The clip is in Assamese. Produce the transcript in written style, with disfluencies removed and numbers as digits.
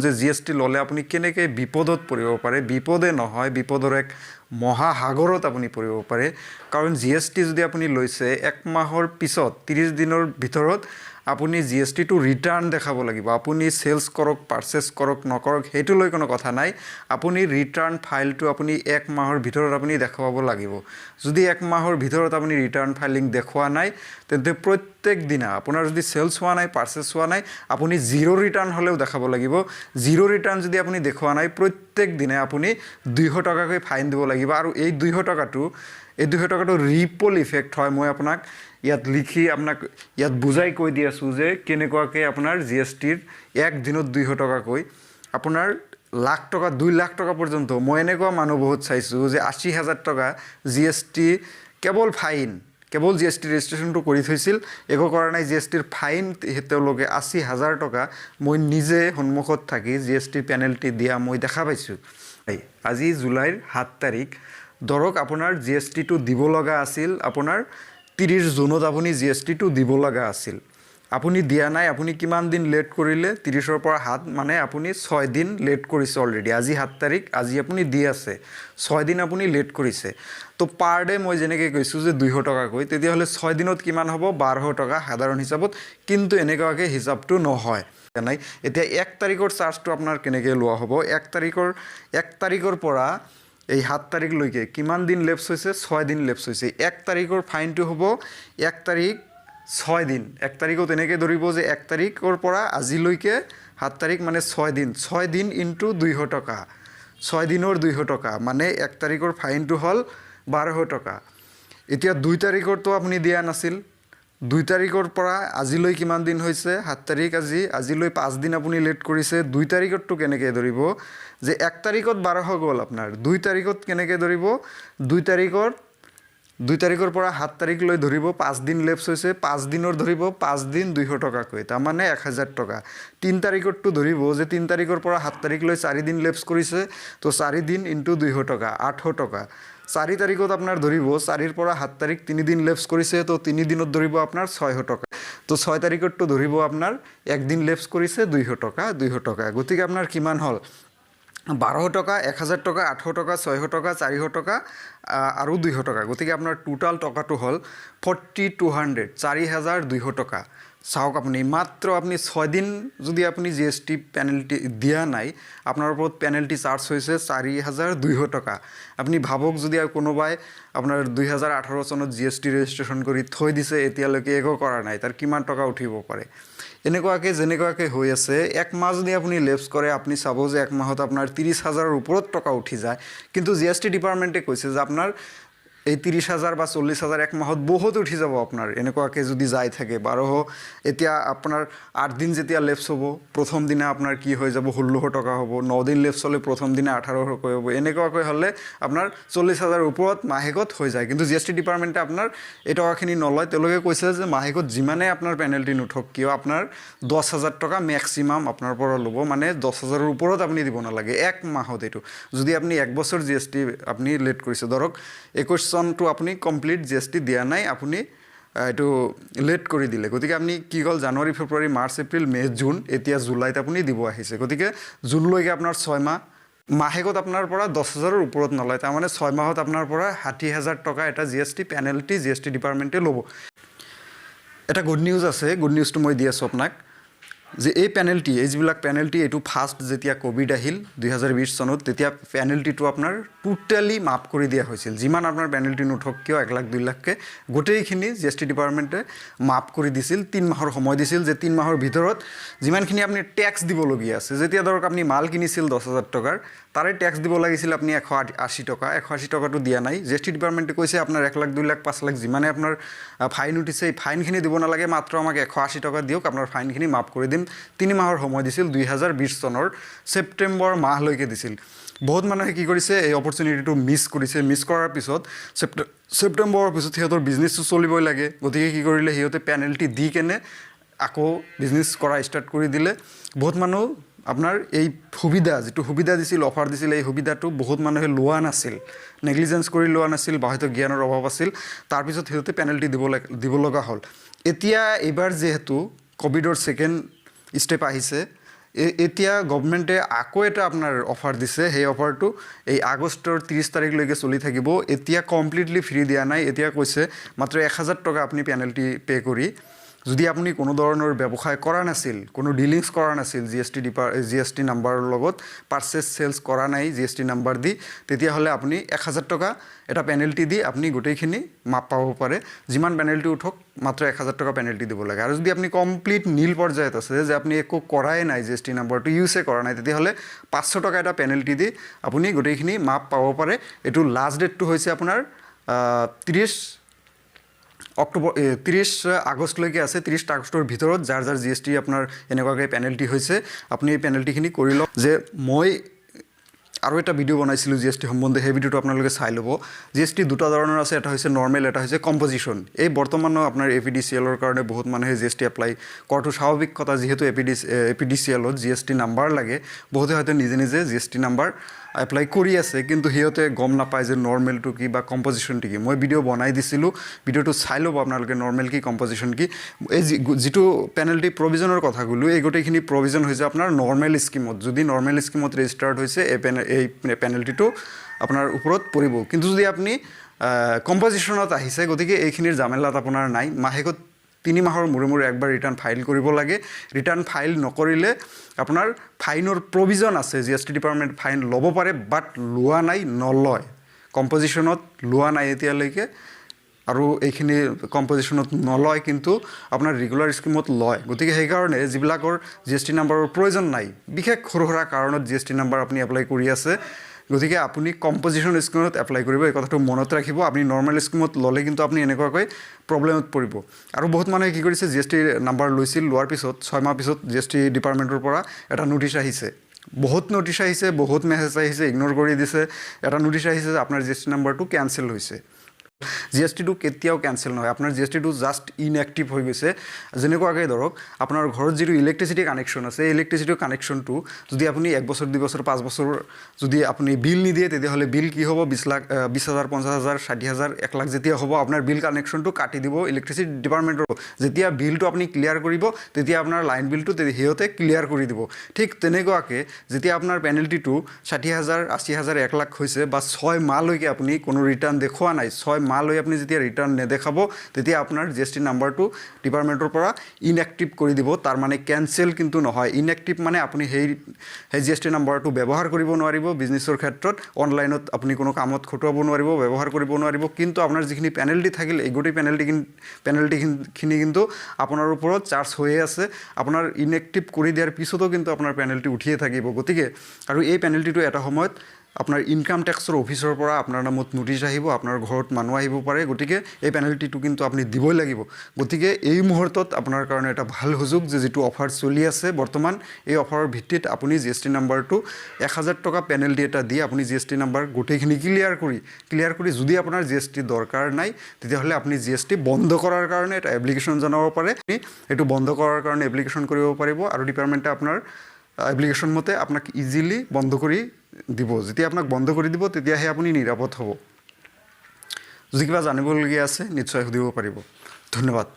যে জিএসটি ললে আপুনি কেনেকৈ বিপদত পৰিব পাৰে বিপদে নহয় বিপদৰ এক মহাসাগৰত আপুনি পৰিব পাৰে কাৰণ জিএসটি যদি আপুনি লৈছে এক মাহৰ পিছত 30 দিনৰ ভিতৰত আপুনি জিএসটিটো ৰিটাৰ্ণ দেখাব লাগিব আপুনি সেলস কৰক পাৰচেজ কৰক নকৰক হেতু লৈ কোনো কথা নাই আপুনি ৰিটাৰ্ণ ফাইলটো আপুনি এক মাহৰ ভিতৰত আপুনি দেখাব লাগিব যদি এক মাহৰ ভিতৰত আপুনি ৰিটাৰ্ণ ফাইলিং দেখুৱা নাই তেন্তে প্ৰত্যেক দিনা আপোনাৰ যদি সেলস হোৱা নাই পাৰচেজ হোৱা নাই আপুনি জিৰো ৰিটাৰ্ণ হলেও দেখাব লাগিব জিৰো ৰিটাৰ্ণ যদি আপুনি দেখুৱা নাই প্ৰত্যেক দিনা আপুনি 200 টকাকৈ ফাইন দিব লাগিব আৰু এই 200 টকাটো ৰিপল ইফেক্ট হয় মই আপোনাক ইয়াত লিখি আপোনাক ইয়াত বুজাই কৈ দি আছো যে কেনেকুৱাকৈ আপোনাৰ জিএসটিৰ এক দিনত 200 টকাকৈ আপোনাৰ লাখ টকা 2 লাখ টকা পৰ্যন্ত মই এনেকুৱা মানুহ বহুত চাইছো যে 80,000 টকা জিএসটি কেৱল ফাইন কেৱল জিএসটি ৰেজিষ্ট্ৰেচনটো কৰি থৈছিল একো কৰা নাই জিএসটিৰ ফাইন তেওঁলোকে 80,000 টকা মই নিজে সন্মুখত থাকি জিএসটি পেনাল্টি দিয়া মই দেখা পাইছো আজি জুলাইৰ 7 তাৰিখ ধৰক আপোনাৰ জিএসটিটো দিব লগা আছিল আপোনাৰ 30 জুনত আপুনি জিএসটিটো দিব লগা আছিল আপুনি দিয়া নাই আপুনি কিমান দিন লেট কৰিলে 30ৰ পৰা 7 মানে আপুনি 6 দিন লেট কৰিছে অলৰেডি আজি 7 তাৰিখ আজি আপুনি দি আছে 6 দিন আপুনি লেট কৰিছে তো পাৰ ডে মই যেনেকৈ কৈছো যে 200 টকা কৈ তেতিয়া হলে 6 দিনত কিমান হ'ব 1200 টকা সাধাৰণ হিচাপত কিন্তু এনেকুৱাকৈ হিচাপটো নহয় নাই এতিয়া 1 তাৰিখৰ চাৰ্জটো আপোনাৰ কেনেকৈ লোৱা হ'ব 1 তাৰিখৰ পৰা এই 7 তাৰিখ লৈকে কিমান দিন লেপস হৈছে 6 দিন লেপস হৈছে 1 তাৰিখৰ ফাইনটো হ'ব 1 তাৰিখ 6 দিন 1 তাৰিখত এনেকৈ ধৰিব যে 1 তাৰিখৰ পৰা আজিলৈকে 7 তাৰিখ মানে 6 দিন ইনটু 200 টকা 6 দিনৰ 200 টকা মানে 1 তাৰিখৰ ফাইনটো হ'ল 1200 টকা এতিয়া 2 তাৰিখৰটো আপুনি দিয়া নাছিল 2 তাৰিখৰ পৰা আজিলৈ কিমান দিন হৈছে 7 তাৰিখ আজিলৈ 5 দিন আপুনি লেট কৰিছে 2 তাৰিখৰটো কেনেকৈ ধৰিব যে 1 তাৰিখত 1200 গল আপোনাৰ 2 তাৰিখত কেনেকৈ ধৰিব 2 তাৰিখৰ পৰা 7 তাৰিখ লৈ ধৰিব 5 দিন লেপস হৈছে 5 দিনৰ ধৰিব 5 দিন 200 টকা কৈ তা মানে 1000 টকা 3 তাৰিখৰটো ধৰিব যে 3 তাৰিখৰ পৰা 7 তাৰিখ লৈ 4 দিন লেপস কৰিছে তো 4 দিন ইনটু 200 টকা 800 টকা 4 তাৰিখত আপোনাৰ ধৰিব 4 ৰ পৰা 7 তাৰিখ 3 দিন লেপস কৰিছে তো 3 দিনত ধৰিব আপোনাৰ 600 টকা তো 6 তাৰিখৰটো ধৰিব আপোনাৰ 1 দিন লেপস কৰিছে 200 টকা গতিকে আপোনাৰ কিমান হল 1200 টকা 1000 টকা 800 টকা 600 টকা 400 টকা আৰু 200 টকা গতিকে আপোনাৰ টোটাল টকাটো হল 4200 4200 টকা চাওক আপুনি মাত্ৰ আপুনি 6 দিন যদি আপুনি জিএসটি পেনাল্টি দিয়া নাই আপোনাৰ ওপৰত পেনাল্টি চাৰ্জ হৈছে 4200 টকা আপুনি ভাবক যদি কোনোবাই আপোনাৰ 2018 চনত জিএসটি ৰেজিষ্ট্ৰেচন কৰি থৈ দিছে এতিয়ালৈকে একো কৰা নাই তাৰ কিমান টকা উঠিব পাৰে এনেকুৱাকৈ যেনেকুৱাকৈ হৈ আছে এক মাহ যদি আপুনি লেপস কৰে আপুনি চাব যে এক মাহত আপোনাৰ 30,000 ৰ ওপৰত টকা উঠি যায় কিন্তু জিএসটি ডিপাৰ্টমেণ্টে কৈছে যে আপোনাৰ এই 30,000 বা 40,000 এক মাহত বহুত উঠি যাব আপোনাৰ এনেকুৱাকৈ যদি যাই থাকে 12 এতিয়া আপোনাৰ 8 দিন যেতিয়া লেপস হ'ব প্ৰথম দিনা আপোনাৰ কি হৈ যাব 1600 টকা হ'ব 9 দিন লেপস হলে প্ৰথম দিনা 1800 কৈ হ'ব এনেকুৱাকৈ হলে আপোনাৰ 40,000 ৰ ওপৰত মাহেকত হৈ যায় কিন্তু জিএসটি ডিপাৰ্টমেণ্টে আপোনাৰ এই টকাখিনি নলয় তেওঁলোকে কৈছে যে মাহেকত যিমানে আপোনাৰ পেনাল্টি নুঠক কিয় আপোনাৰ 10,000 টকা ম্যাক্সিমাম আপোনাৰ পৰা ল'ব মানে 10,000 ৰ ওপৰত আপুনি দিব নালাগে এক মাহত এটো যদি আপুনি এক বছৰ জিএসটি আপুনি লেট কৰিছে ধৰক 21 চনটো আপুনি কমপ্লিট জিএসটি দিয়া নাই আপুনি এটো লেট কৰি দিলে গতিকে আপুনি কি গল জানুৱাৰী ফেব্ৰুৱাৰী মাৰ্চ এপ্ৰিল মে জুন এতিয়া জুলাইত আপুনি দিব আহিছে গতিকে জুন লৈকে আপোনাৰ 6 মাহ মাহেকত আপোনাৰ পৰা 10,000 ৰ ওপৰত নলয় তাৰ মানে 6 মাহত আপোনাৰ পৰা 60,000 টকা এটা জিএসটি পেনাল্টি জিএসটি ডিপাৰ্টমেণ্টে ল'ব এটা গুড নিউজ আছে গুড নিউজটো মই দি আছো আপোনাক যে এই পেনাল্টি এইবিলাক পেনাল্টি এটো ফাৰ্স্ট যেতিয়া কোভিড আহিল 2020 চনত তেতিয়া পেনাল্টিটো আপোনাৰ টোটালি মাফ কৰি দিয়া হৈছিল যিমান আপোনাৰ পেনাল্টি নুঠক কিয় 1 লাখ 2 লাখকে গোটেইখিনি জিএসটি ডিপাৰ্টমেণ্টে মাফ কৰি দিছিল 3 মাহৰ সময় দিছিল যে 3 মাহৰ ভিতৰত যিমানখিনি আপুনি ট্যাক্স দিব লগিয়া আছে যেতিয়া ধৰক আপুনি মাল কিনিছিল 10,000 টকাৰ তাৰে ট্যাক্স দিব লাগিছিল আপুনি 180 টকা 180 টকাটো দিয়া নাই জিএসটি ডিপাৰ্টমেণ্টে কৈছে আপোনাৰ 1 লাখ 2 লাখ 5 লাখ যিমানে আপোনাৰ ফাইন উঠিছে এই ফাইনখিনি দিব নালাগে মাত্ৰ আমাক 180 টকা দিওক আপোনাৰ ফাইনখিনি মাফ কৰি দিম 3 মাহৰ সময় দিছিল 2020 চনৰ সেপ্টেম্বৰ মাহলৈকে দিছিল বহুত মানুহে কি কৰিছে এই অপৰচুনিটিটো মিস কৰাৰ পিছত সেপ্টেম্বৰৰ পিছত হিহঁতৰ বিজনেছটো চলিবই লাগে গতিকে কি কৰিলে হিহঁতে পেনাল্টি দি কেনে আকৌ বিজনেছ কৰা ষ্টাৰ্ট কৰি দিলে বহুত মানুহ আপোনাৰ এই সুবিধা যেটো সুবিধা দিছিল অফাৰ দিছিল এই সুবিধাটো বহুত মানুহে লোৱা নাছিল নেগলিজেন্স কৰি লোৱা নাছিল বা হয়তো জ্ঞানৰ অভাৱ আছিল তাৰ পিছত হিহঁতে পেনাল্টি দিব লগা হল এতিয়া এবাৰ যেহেতু কোভিডৰ সেকেন্ড স্টেপ আহিছে এতিয়া গভৰ্ণমেণ্টে আকৌ এটা আপোনাৰ অফাৰ দিছে সেই অফাৰটো এই আগষ্টৰ 30 তাৰিখলৈকে চলি থাকিব এতিয়া কমপ্লিটলি ফ্ৰী দিয়া নাই এতিয়া কৈছে মাত্ৰ 1000 টকা আপুনি পেনাল্টি পে কৰি যদি আপুনি কোনো ধৰণৰ ব্যৱসায় কৰা নাছিল কোনো ডিলিংছ কৰা নাছিল জিএসটি নাম্বাৰৰ লগত পাৰচেজ সেলছ কৰা নাই জিএসটি নাম্বাৰ দি তেতিয়াহ'লে আপুনি 1000 টকা এটা পেনাল্টি দি আপুনি গোটেইখিনি মাপ পাব পাৰে যিমান পেনাল্টি উঠক মাত্ৰ 1000 টকা পেনাল্টি দিব লাগে আৰু যদি আপুনি কমপ্লিট নীল পৰ্যায়ত আছে যে আপুনি একো কৰাই নাই জিএসটি নাম্বাৰটো ইউজে কৰা নাই তেতিয়াহ'লে 500 টকা এটা পেনাল্টি দি আপুনি গোটেইখিনি মাপ পাব পাৰে এইটো লাষ্ট ডেটটো হৈছে আপোনাৰ 30 আগষ্টলৈকে আছে 30 আগষ্টৰ ভিতৰত যাৰ জিএসটি আপোনাৰ এনেকুৱাকৈ পেনাল্টি হৈছে আপুনি এই পেনাল্টিখিনি কৰি লওক যে মই আৰু এটা ভিডিও বনাইছিলোঁ জিএসটি সম্বন্ধে সেই ভিডিওটো আপোনালোকে চাই ল'ব জিএসটি দুটা ধৰণৰ আছে এটা হৈছে নৰ্মেল এটা হৈছে কম্পজিশ্যন এই বৰ্তমানো আপোনাৰ এপিডিচিএলৰ কাৰণে বহুত মানুহে জিএসটি এপ্লাই কৰাটো স্বাভাৱিক কথা যিহেতু এপিডিচিএলত জিএসটি নাম্বাৰ লাগে বহুতে হয়তো নিজে নিজে জিএসটি নাম্বাৰ এপ্লাই কৰি আছে কিন্তু সিহঁতে গম নাপায় যে নৰ্মেলটো কি বা কম্পজিশ্যনটো কি মই ভিডিও বনাই দিছিলোঁ ভিডিওটো চাই ল'ব আপোনালোকে নৰ্মেল কি কম্পজিশ্যন কি এই যিটো পেনাল্টি প্ৰভিজনৰ কথা ক'লোঁ এই গোটেইখিনি প্ৰভিজন হৈছে আপোনাৰ নৰ্মেল স্কিমত যদি নৰ্মেল স্কিমত ৰেজিষ্টাৰ্ড হৈছে এই পেনাল্টিটো আপোনাৰ ওপৰত পৰিব কিন্তু যদি আপুনি কম্পজিশ্যনত আহিছে গতিকে এইখিনিৰ জামেলাত আপোনাৰ নাই মাহেকত 3 মাহৰ মূৰে একবাৰ ৰিটাৰ্ণ ফাইল কৰিব লাগে ৰিটাৰ্ণ ফাইল নকৰিলে আপোনাৰ ফাইনৰ প্ৰভিজন আছে জিএসটি ডিপাৰ্টমেণ্ট ফাইন ল'ব পাৰে বাট লোৱা নাই নলয় কম্পজিশ্যনত লোৱা নাই এতিয়ালৈকে আৰু এইখিনি কম্পজিশ্যনত নলয় কিন্তু আপোনাৰ ৰেগুলাৰ স্কিমত লয় গতিকে সেইকাৰণে যিবিলাকৰ জিএসটি নাম্বাৰৰ প্ৰয়োজন নাই বিশেষ সৰু সুৰা কাৰণত জিএসটি নাম্বাৰ আপুনি এপ্লাই কৰি আছে গতিকে আপুনি কম্পজিশ্যন স্কিমত এপ্লাই কৰিব এই কথাটো মনত ৰাখিব আপুনি নৰ্মেল স্কিমত ল'লে কিন্তু আপুনি এনেকুৱাকৈ প্ৰব্লেমত পৰিব আৰু বহুত মানুহে কি কৰিছে জিএসটি নাম্বাৰ লৈছিল লোৱাৰ পিছত 6 মাহ পিছত জিএসটি ডিপাৰ্টমেণ্টৰ পৰা এটা নোটিছ আহিছে বহুত নোটিছ আহিছে বহুত মেছেজ আহিছে ইগনোৰ কৰি দিছে এটা নোটিছ আহিছে যে আপোনাৰ জিএসটি নাম্বাৰটো কেনচেল হৈছে জিএসটিটো কেতিয়াও কেনসেল নহয় আপোনাৰ জিএসটিটো জাস্ট ইনএক্টিভ হৈ গৈছে যেনেকুৱাকৈ ধৰক আপোনাৰ ঘৰত যিটো ইলেক্ট্ৰিচিটি কানেকশ্যন আছে ইলেক্ট্ৰিচিটি কানেকশ্যনটো যদি আপুনি 1 বছৰ 2 বছৰ 5 বছৰ যদি আপুনি বিল নিদিয়ে তেতিয়াহ'লে বিল কি হ'ব 20,000 50,000 60,000 1 লাখ যেতিয়া হ'ব আপোনাৰ বিল কানেকশ্যনটো কাটি দিব ইলেক্ট্ৰিচিটি ডিপাৰ্টমেণ্টৰ যেতিয়া বিলটো আপুনি ক্লিয়াৰ কৰিব তেতিয়া আপোনাৰ লাইন বিলটো সিহঁতে ক্লিয়াৰ কৰি দিব ঠিক তেনেকুৱাকৈ যেতিয়া আপোনাৰ পেনাল্টিটো 60,000 80,000 1 লাখ হৈছে বা 6 মাহলৈকে আপুনি কোনো ৰিটাৰ্ণ দেখুওৱা নাই 6 মাহলৈ আপুনি যেতিয়া ৰিটাৰ্ণ নেদেখাব তেতিয়া আপোনাৰ জিএসটি নাম্বাৰটো ডিপাৰ্টমেণ্টৰ পৰা ইনএক্টিভ কৰি দিব তাৰ মানে কেনসেল কিন্তু নহয় ইনএক্টিভ মানে আপুনি সেই জিএসটি নাম্বাৰটো ব্যৱহাৰ কৰিব নোৱাৰিব বিজনেছৰ ক্ষেত্ৰত অনলাইনত আপুনি কোনো কামত খটুৱাব নোৱাৰিব ব্যৱহাৰ কৰিব নোৱাৰিব কিন্তু আপোনাৰ যিখিনি পেনাল্টি থাকিল এই গোটেই পেনাল্টিখিনি কিন্তু আপোনাৰ ওপৰত চাৰ্জ হৈয়ে আছে আপোনাৰ ইনএক্টিভ কৰি দিয়াৰ পিছতো কিন্তু আপোনাৰ পেনাল্টি উঠিয়ে থাকিব গতিকে আৰু এই পেনাল্টিটো এটা সময়ত আপোনাৰ ইনকাম টেক্সৰ অফিচৰ পৰা আপোনাৰ নামত নোটিছ আহিব আপোনাৰ ঘৰত মানুহ আহিব পাৰে গতিকে এই পেনাল্টিটো কিন্তু আপুনি দিবই লাগিব গতিকে এই মুহূৰ্তত আপোনাৰ কাৰণে এটা ভাল সুযোগ যে যিটো অফাৰ চলি আছে বৰ্তমান এই অফাৰৰ ভিত্তিত আপুনি জিএসটি নাম্বাৰটো 1000 টকা পেনাল্টি এটা দি আপুনি জিএসটি নাম্বাৰ গোটেইখিনি ক্লিয়াৰ কৰি যদি আপোনাৰ জিএসটি দৰকাৰ নাই তেতিয়াহ'লে আপুনি জিএসটি বন্ধ কৰাৰ কাৰণে এটা এপ্লিকেশ্যন জনাব পাৰে এইটো বন্ধ কৰাৰ কাৰণে এপ্লিকেশ্যন কৰিব পাৰিব আৰু ডিপাৰ্টমেণ্টে আপোনাৰ এপ্লিকেশ্যন মতে আপোনাক ইজিলি বন্ধ কৰি দিব যেতিয়া আপোনাক বন্ধ কৰি দিব তেতিয়াহে আপুনি নিৰাপদ হ'ব যদি কিবা জানিবলগীয়া আছে নিশ্চয় সুধিব পাৰিব ধন্যবাদ